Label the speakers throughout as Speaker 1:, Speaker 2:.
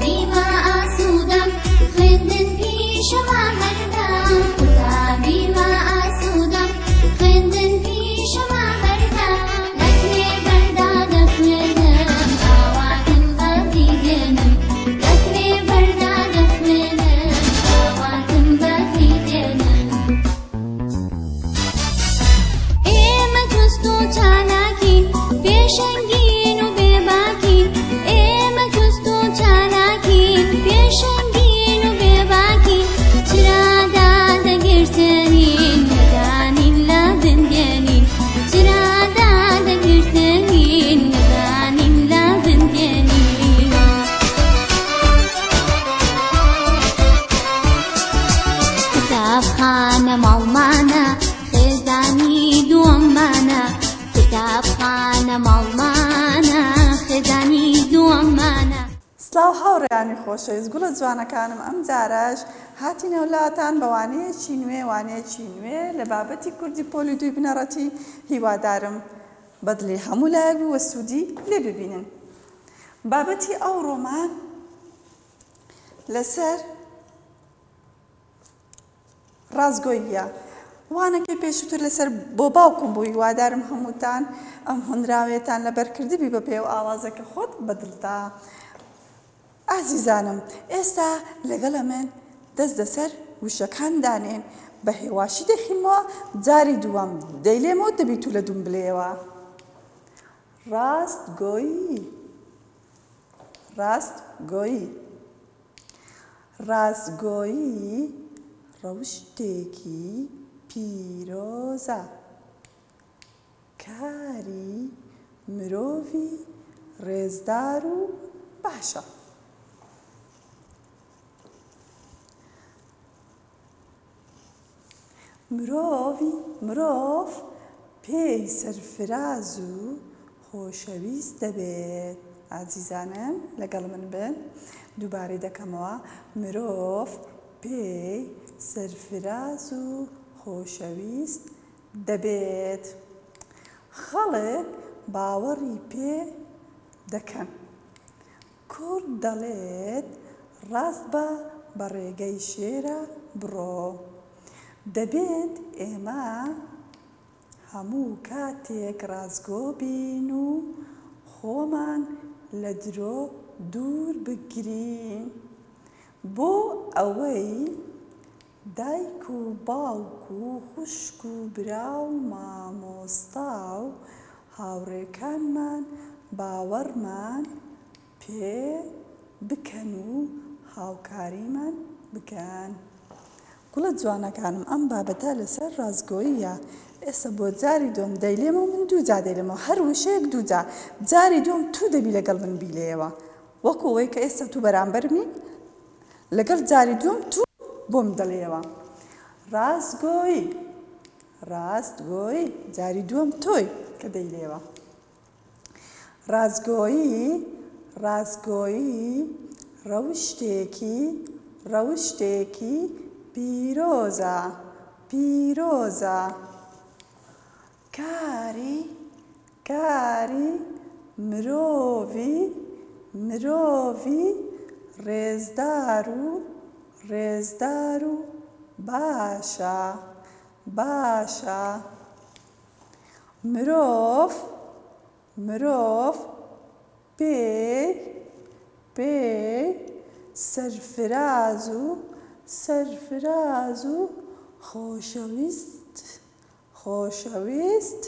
Speaker 1: بیمە ئاسوودەم خوێندن پیشەما هەردام کوتا بیمە ئاسوودەم خوێندن پیشەما هەردام لەکوێ بەردا دەخوێنم ئاواتم بەفری دێنم لەکوێ بەردا دەخوێنم ئاواتم بەفری دێنم ئێمە جوست و چالاکین پێشەنگین و بێباکین ئێمە جوست و چالاکین پێشەنگین و بێباکین چرادا دەگرتێنین نەدانین لە بندێنین چرادا دەگرتێنین نەدانین لە بندێنین قوتابخانە ماڵمانە خێزانی دووەممانە قوتابخانە ماڵمانە خێزانی دووەممانە
Speaker 2: سلااو هاوڕێیانی خۆشەویست گوڵە جوانەکانم ئەم جارەش هاتینە وڵاتان بە وانەیەکی نوێ لە بابەتی کوردی پۆلی دوی بنەڕەتی هیوادارم بەدڵی هەموو لایەک بوو وە سوودی لێ ببینن. بابەتی ئەو ڕۆمان لەسەر ڕازگۆییە. وانەکەی پێشووتر لەسەر بۆ باوکم بوو هیوادارم هەمووتان ئەم هەنراوێتان لەبەرکردبی بە پێو ئاوازەکە خۆت بەدڵتا. ئازیزانم ئێستا لەگەڵە من دەست دەسەر وشەکان دانێن بە هێواشی دەخینەوە جاری دووەم دەیلێمەوە دەبیت و لە دوم بلێەوە. ڕاستگۆیی ڕاستگۆیی ڕاستگۆیی ڕەوشتێکی پیرۆزە کاری مرۆڤی ڕێزدار و باشە. مرۆڤ پێی سەرفراز و خۆشەویست دەبێت. ئازیزانم لەگەڵ من بن دووبارەی دەکەمەوە. مرۆڤ پێی سەرفراز و خۆشەویست دەبێت. خەڵک باوەڕی پێ دەکەن. کورد دەڵێت ڕاست بە ڕێگەی شێرە بڕۆ. دەبێت ئێمە هەموو کاتێک ڕازگۆ بین و خۆمان لە درۆ دوور بگرین بۆ ئەوەی دایک و باوک و خوشک و برا و مامۆستا و هاوڕێکانمان باوەڕمان پێ بکەن و هاوکاریمان بکەن. گوڵە جوانەکانم ئەم بابەتە لەسەر ڕازگۆییە. ئێستا بۆ جاری دوم دەیلێمەوە من دوو جا دەیلێمەوە هەر وشەیەک دوو جا جاری دوم تو دەبی لەگەڵ من بیلێەوە وەکو ئەوەی کە ئێستا تو بەرامبەرمی لەگەڵ جاری دوم تو بۆم دەڵێەوە. ڕاستگۆیی جاری دوم تۆی کە دەیلێەوە. ڕاستگۆیی ڕەوشتێکی پیرۆزە کاری مرۆڤی ڕێزدار و باشە. مرۆڤ پێی سەرفراز و خۆشەویست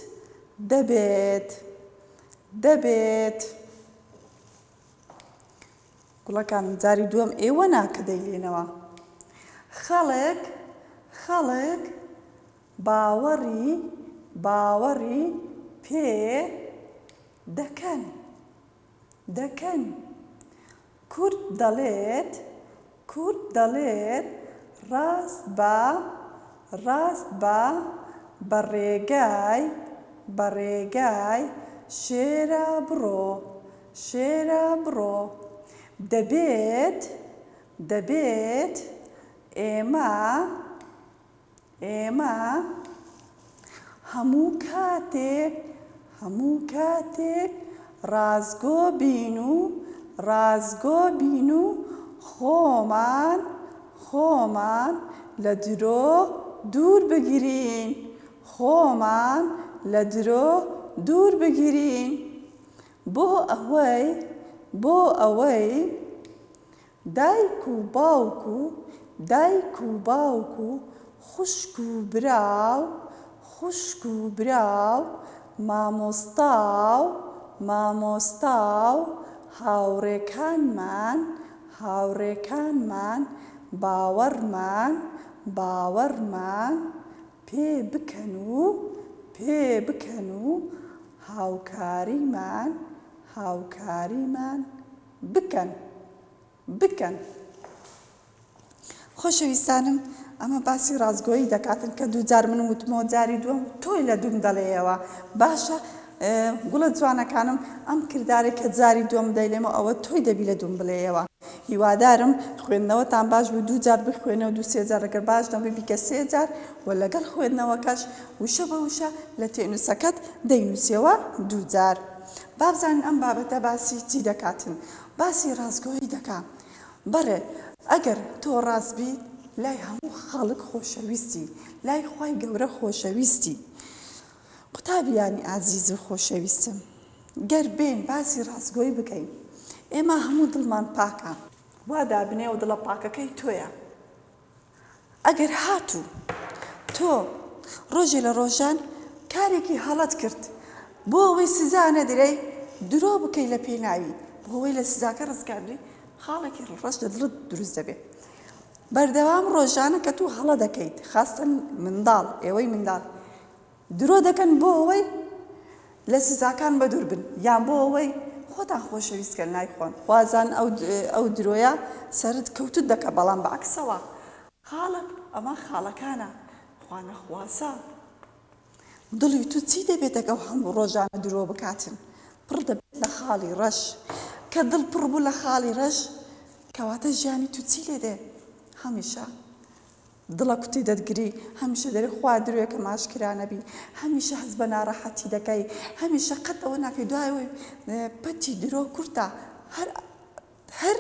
Speaker 2: دەبێت. گوڵەکانم جاری دووەم ئێوە ناکە دەیلێنەوە. خەڵک باوەڕی پێ دەکەن. کورد دەڵێت ڕاست بە بەڕێگای شێرە بڕۆ. دەبێت ئێمە هەموو کاتێک ڕازگۆ بین و ڕازگۆ بین و خۆمان لە درۆ دوور بگرین خۆمان لە درۆ دوور بگرین بۆ ئەوەی دایک و باوک و خوشک و براو مامۆستا و هاوڕێکانمان باوەڕمان پێ بکەن و هاوکاریمان بکەن. خۆشەویستانم، ئەمە باسی ڕازگۆیی دەکاتن کە دووجار من وتمەوە، جاری دووەم تۆی لە دووم دەڵێەوە. باشە گوڵە جوانەکانم، ئەم کردارێک کە جاری دووەم دەیڵێمە ئەوە تۆی دەبی لە دووم بڵێەوە. هیوادارم خوێندنەوەتان باش بوو، دووجار بخوێنەوە، 2-3 جار ئەگەر باش نەبوو بیکە 3 جار و لەگەڵ خوێندنەوەکەش وشە بە وشە لە تێنووسەکەت دەینووسیەوە 2 جار. با بزانین ئەم بابەتە باسی چی دەکاتن. باسی ڕازگۆیی دەکا. بەڕێ ئەگەر تۆ ڕاست بیت لای هەموو خەڵک خۆشەویستی، لای خوای گەورە خۆشەویستی. قوتابیانی ئازیز و خۆشەویستم، گەر بێن باسی ڕازگۆیی بکەین، ئێمە هەموو دڵمان پاکە، وا دابنێ و دڵە پاکەکەی تۆیە. ئەگەر هاتوو تۆ ڕۆژێ لە ڕۆژان کارێکی هەڵەت کرد بۆ ئەوەی سزا نەدرێی، درۆ بکەی لە پێناوی بۆ ئەوەی لە سزاکە ڕزگاردی، خاڵێکی ڕەش لە دڵت دروست دەبێت. بەردەوام ڕۆژانە کە تو هەڵە دەکەیت، خاستن منداڵ، ئێوەی منداڵ درۆ دەکەن بۆ ئەوەی لە سزاکان بەدوور بن، یان بۆ ئەوەی خۆتان خۆشەویستکە لای خۆن. وازان ئەو درۆیە سەرت کەوتت دەکە، بەڵام بەعکسەوە خاڵک ئەمە خاڵەکانە خوا نەخواسە. دڵی تو چی دەبێت ئەگەڵ هەموو ڕۆژانە درۆ بکاتن؟ پڕ دەبێت لە خاڵی ڕەش. کە دڵ پڕ بوو لە خاڵی ڕەش، کەواتە ژیانی تو چی لێ دێ؟ هەمیشە دڵە کوتی دەتگری، هەمیشە دەری خوا درۆیەکە ئاشکرا نەبی، هەمیشە هەست بە ناڕەحەتی دەکەی، هەمیشە قەت ئەوە ناکەی دوایەوەی پەتی درۆ کورتە هەر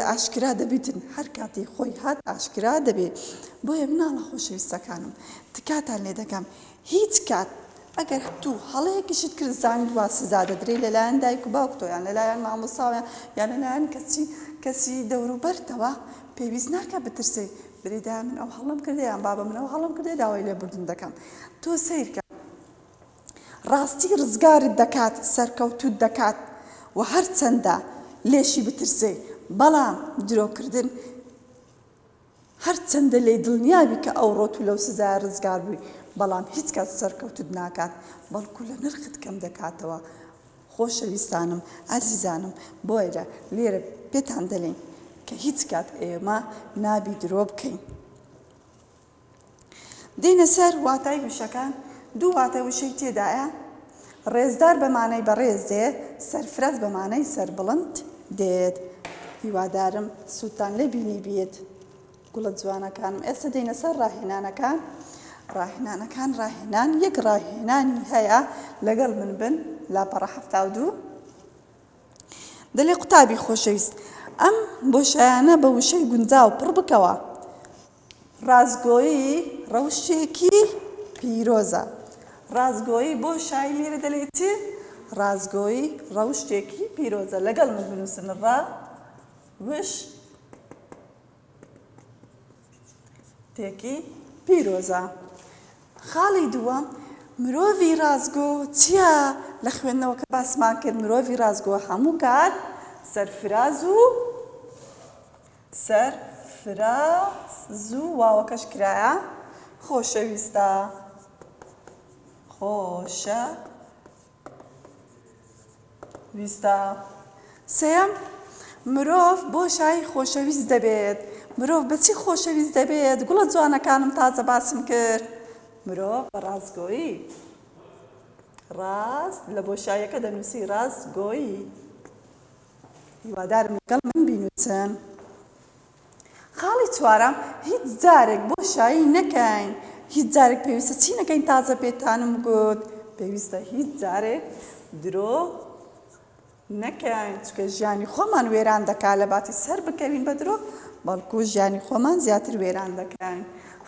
Speaker 2: ئاشکرا دەبیتن، هەر کاتی خۆی هات ئاشکرا دەبێت. بۆیە مناڵە خۆشەویستەکانم، تکاتان لێ دەکەم، هیچ کات ئەگەر تو هەڵەیەکیشت کرد زانیت وا سزا دەدرێت لەلایەن دایک و باوک تۆ، یان لەلایەن مامۆستاوە، یان لەلایەن کەسی دەوروبەرتەوە، پێویست ناکە بترسێ برێدا من ئەو هەڵم کردێ یان بابە من ئەو هەڵم کردێ داوای لێبوردن دەکەم. تۆ سیرکە ڕاستی ڕزگارت دەکات، سەرکەوتوت دەکات و هەرچەندە لێشی بترسێ، بەڵام درۆکردن هەرچەندە لێ دڵنیابی کە ئەو ڕۆت و لەو سزای ڕزگار بووی، بەڵام هیچ کات سەرکەوتت ناکات، بەڵکو لە نرخت کەم دەکاتەوە. خۆشەویستانم، ئازیزانم، بۆیە لێرە پێتان دەڵێن کە هیچ کات ئێمە نابی درۆ بکەین. دێنە سەر واتای وشەکان. دوو واتای وشەی تێدایە. ڕێزدار بەمانەی بەڕێز دێ، سەرفرەز بەمانەی سەربڵند دێت. هیوادارم سوودتان لێ بینی بێت. گوڵە جوانەکانم، ئێستا دێنە سەر ڕاهێنانەکان. ڕاهێنان یەک ڕاهێنانی هەیە لەگەڵ من بن، لاپەڕە 72. دەڵێ قوتابی خۆشەویست، ئەم بۆشایانە بە وشەی گونجاو پڕ بکەوە. ڕازگۆیی ڕەوشێکی پیرۆزە. ڕازگۆیی بۆشایی لێرە دەڵێت چی؟ ڕازگۆیی ڕەوشێکی پیرۆزە. لەگەڵ من بنووسن، ڕەوشتێکی پیرۆزە. خاڵی دووەم، مرۆڤی ڕازگۆ چییە؟ لە خوێندنەوە کە باسمان کرد، مرۆڤی ڕازگۆ هەموو کات سەرفراز و واوەکەش کرایە خۆشەویستە. سێەم، مرۆڤ بۆشایی خۆشەویست دەبێت. مرۆڤ بەچی خۆشەویست دەبێت؟ گوڵە جوانەکانم تازە باسم کرد. مرۆڤ بە ڕازگۆیی، ڕاست لە بۆشاییەکە دەنووسی ڕازگۆیی. هیوادارم لەگەڵ من بینووسن. خاڵی چوارەم، هیچ جارێک بۆشایی نەکەین. هیچ جارێک پێویستە چی نەکەین؟ تازە پێتانم گوت، پێویستە هیچ جارێک درۆ نەکەین چکە ژیانی خۆمان وێران دەکات لە باتی سەر بکەوین بە درۆ بەڵکو ژیانی خۆمان زیاتر وێران دەکەین.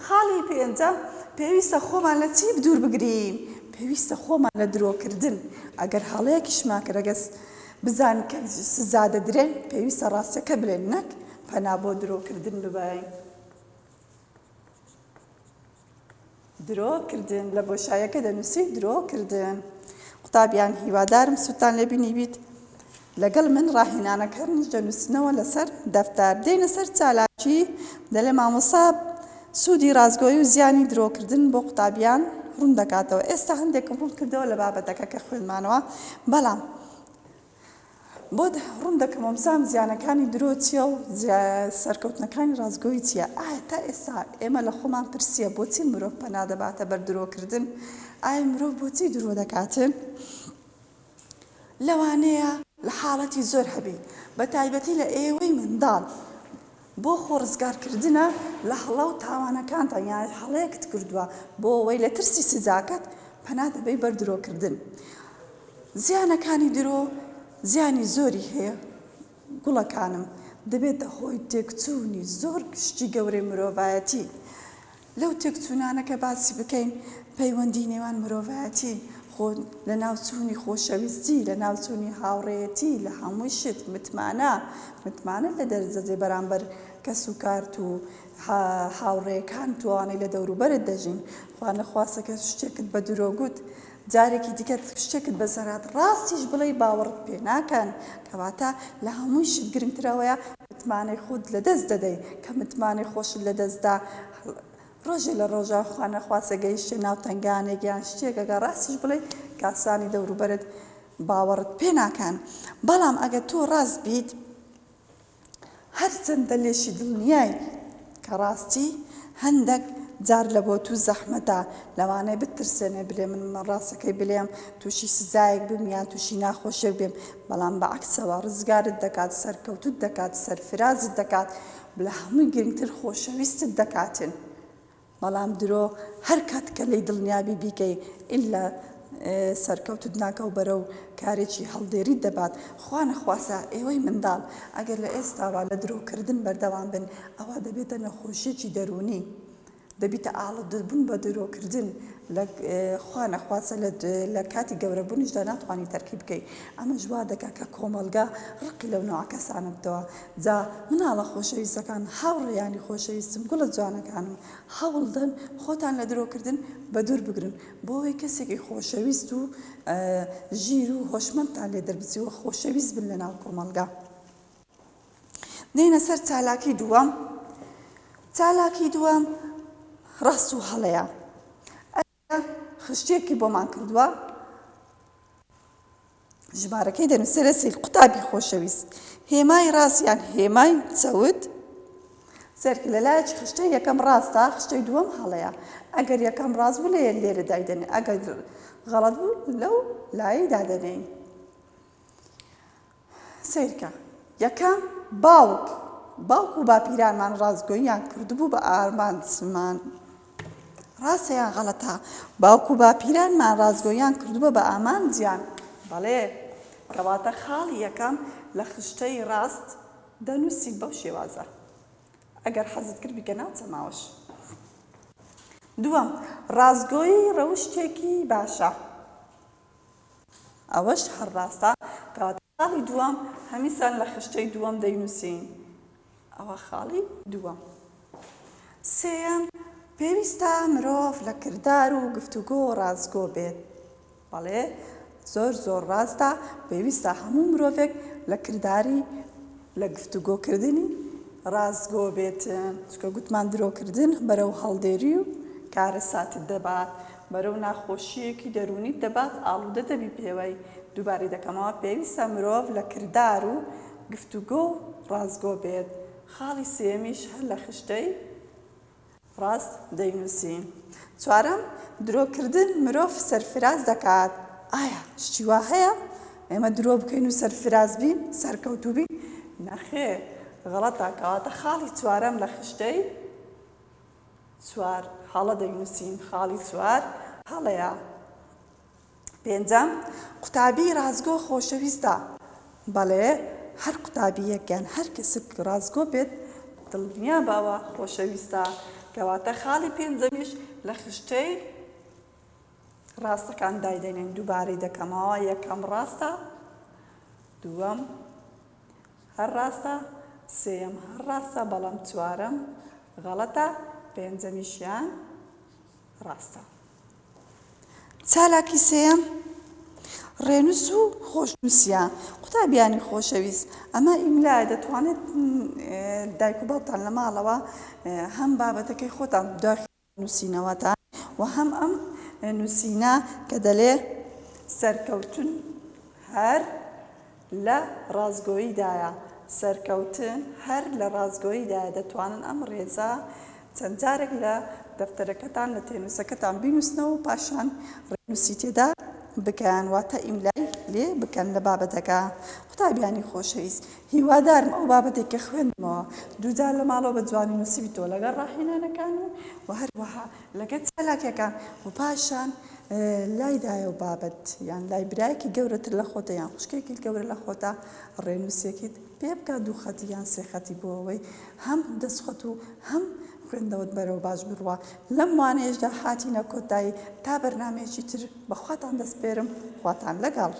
Speaker 2: خاڵی پێنجەم پێویستە خۆمان لە چی دوور بگرین؟ پێویستە خۆمان لە درۆکردن ئەگەر هەڵەیەکیشمان کرد ئەگەر بزانین کە سزا دەدرێن پێویستە ڕاستیەکە بڵێن نەک پەنا بۆ درۆکردن ببین. درۆکردن لە بۆشاییەکە دەنووسی درۆکردن. قوتابیان هیوادارم سوتان لێ بینیبیت لەگەڵ من ڕاهێنانەکەنش دەنووسنەوە لەسەر دەفتەر. دێنە سەر چالاکی دەڵێ مامۆستا سوودی ڕازگۆیی و زیانی درۆکردن بۆ قوتابیان ڕوون دەکاتەوە. ئێستا هەندێکم ڕوون کردەوە لە بابەتەکە کە خوێنمانەوە، بەڵام بۆ ڕوون دەکەم ئەمسام زیانەکانی درۆ چییە و سەرکەوتنەکانی ڕازگۆیی چییە. ئایا تا ئێستا ئێمە لە خۆمان پرسیە بۆچی مرۆڤ پەنا دەباتە بەر درۆکردن؟ ئایا مرۆڤ بۆچی درۆ دەکاتن؟ لەوانەیە لە حاڵەتی زۆر هەبی بە تایبەتی لە ئێوەی منداڵ بۆ خۆڕزگارکردنە لە هەڵە و تاوانەکانتان یان هەڵەیەکت کردووە بۆ ئەوەی لە ترسی سزاکەت پەنا دەبەی بەر درۆکردن. زیانەکانی درۆ زیانی زۆری هەیە گوڵەکانم، دەبێتە هۆی تێکچوونی زۆر گشتی گەورەی مرۆڤایەتی. لەو تێکچوونانەکە باسی بکەین پەیوەندی نێوان مرۆڤایەتی لە ناوچوونی خۆشەویستی، لە ناوچوونی هاوڕێیەتی، لە هەمووی شت متمانە لە دەرجەجێ بەرامبەر کەس و کارت و هاوڕێیەکان توانەی لە دەوروبەرت دەژین. خوا نەخواسە کە شتێکت بە درۆگوت جارێکی دیکەت شتێکت بەسەرات ڕاستیش بڵێ باوەڕت پێ ناکەن، کەواتە لە هەمووی شت گرنگترەوەیە متمانەی خۆت لەدەست دەدەی کە متمانەی خۆشت لەدەستدا ڕۆژێ لە ڕۆژە خوا نەخواسە گەیشتە ناو تەنگانێک یان شتێکەکە ڕاستیش بڵێ کاسانی دەوروبەرت باوەڕت پێ ناکەن. بەڵام ئەگە تۆ ڕاست بیت هەرچەندە لێشی دڵنیای کە ڕاستی هەندێک جار لە بۆ تو زەحمەتە لەوانەیە بترسێنێ بلێ من ڕاستەکەی بلێم تووشی سزایەک بم یان تووشی ناخۆشیێک بێم، بەڵام بەعکسەوە ڕزگارت دەکات، سەرکەوتوت دەکات، سەرفرازت دەکات، لە هەمووی گرنگتر خۆشەویستت دەکاتن. بەڵام درۆ هەر کات کە لی دڵنیابی بیکەی ئیلا سەرکەوتت ناکە و بەرەو کارێکی هەڵدێریت دەبات. خوا نەخواسە ئێوەی منداڵ ئەگەر لە ئێستاوا لە درۆکردن بەردەوام بن ئەوە دەبێتە نەخۆشیێکی دەرونی، دەبیتە ئاڵەدەبوون بە درۆکردن. خوا نەخواسە لە کاتی گەورەبوونیشدا ناتوانانی تەرکیب بکەیت. ئەمەش وا دەکات کە کۆمەلگا ڕقی لەو نەوە کەسانە بتەوە. جا مناڵە خۆشەویستەکان هاوڕێیانی خۆشەویستم گوڵە جوانەکانم هەوڵدەن خۆتان لە درۆکردن بە دوور بگرن بۆ ئەوەی کەسێکی خۆشەویست و ژیر و هۆشمەندتان لێ دەربچیوە خۆشەویست بن لە ناو کۆمەلگا. دێنە سەر چالاکی دووەم. چالاکی دووەم ڕاست و هەڵەیە. خشتێکی بۆمان کردووە ژمارەکەی دەنووسێرە سەیر قوتابی خۆشەویست هێمای ڕاستیان هێمای چەوت سەرکە لە لایەکی خشتەی یەکەم ڕاستە خشتەی دووەم هەڵەیە. ئەگەر یەکەم ڕاست بوو لە لێرە دایدەنێ، ئەگەر غەڵەت بوو لەو لای دادەنێین. سیرکە یەکەم باوک و باپیرانمان ڕازگۆییان کردبوو بە ئارمانسمان. ڕاستەیان غەڵەتە؟ باوکو و باپیرانمان ڕازگۆییان کردبووە بە ئامان جیان. بەڵێ کەواتە خاڵی یەکەم لە خشتەی ڕاست دەنووسین بەو شێوازە. ئەگەر حەزت کرد بیکە ناو چەماوەش. دووەم ڕازگۆیی ڕەوشتێکی باشە. ئەوەش هەر ڕاستە، کەواتە خاڵی دووەم هەمیسان لە خشتەی دووەم دەینووسین. ئەوە خاڵی دووەم. سێەم پێویستە مرۆڤ لە کردار و گفتوگۆ ڕازگۆ بێت. بەڵێ زۆر ڕاستە پێویستە هەموو مرۆڤێک لە کرداری لە گفتوگۆکردنی ڕازگۆ بێتن. چکە گوتمان درۆکردن بەرەو هەڵدێری و کارە ساتت دەبات، بەرەو ناخۆشیەکی دەرونیت دەبات، ئاڵوودە دەبی پێوەی. دووبارەی دەکەمەوە پێویستە مرۆڤ لە کردار و گفتوگۆ ڕازگۆ بێت. خاڵی سێمیش هەر لە خشتەی ڕاست دەینووسین. چوارەم درۆکردن مرۆڤ سەرفراز دەکات. ئایا شتی وا هەیە ئێمە درۆ بکەین و سەرفراز بین، سەرکەوتوو بین؟ نەخێ، غەڵەتە. کەواتە خاڵی چوارەم لە خشتەی چوار هەڵە دەینووسین. خاڵی چوار هەڵەیە. پێنجەم قوتابی ڕازگۆ خۆشەویستە. بەڵێ هەر قوتابی یەکیان هەر کەسێک ڕازگۆ بێت دڵنیا باوە خۆشەویستە کەواتە خاڵی پێنجەمیش لە خشتەی ڕاستەکان دایدەنێن دووبارەی دەکەمەوە یەکەم ڕاستە دووەم هەر ڕاستە سێەم هەر ڕاستە بەڵام چوارەم غەڵەتە پێنجەمیشیان ڕاستە چالاکی سێەم ڕێنووس و خۆشنووسیە قوتابیانی خۆشەویست ئەمە ئیملای دەتوانێت دایک و باوتان لە ماڵەوە هەم بابەتەکەی خۆتان نووسینەوەتان و هەم ئەم نووسینە کە دەلێ سەرکەوتن هەر لە ڕازگۆییدایە سەرکەوتن هەر لە ڕازگۆییدایە دەتوانن ئەم ڕێزە چەند جارێک لە دەفتەرەکەتان لە تێنووسەکەتان بینووسنەوە و پاشان ڕێنووسی تێدا بکەن واتە ئیملای لێ بکەن لە بابەتەکە قوتابیانی خۆشەویست هیوادارم ئەو بابەتێک کە خوێندمەوە دووجار لە ماڵەوە بە جوانی نووسیبیتەوە لەگەڵ ڕاهێنانەکان و هەروەها لەگەڵ چالاکیەکان و پاشان لایدایە و بابەت یان لای برایەکی گەورەتر لە خۆتە یان خوشکێکی گەورە لە خۆتە ڕێنووسێکیت پێ بکە دوو خەتی یان سێ خەتی بۆ ئەوەی هەم دەستخۆت و هەم خوێندەوەت بەرەو باش بڕوە لەم وانەیەشدا هاتینە کۆتایی تا بەرنامەیەکی تر بەخواتان دەسپێرم خواتان لەگەڵ.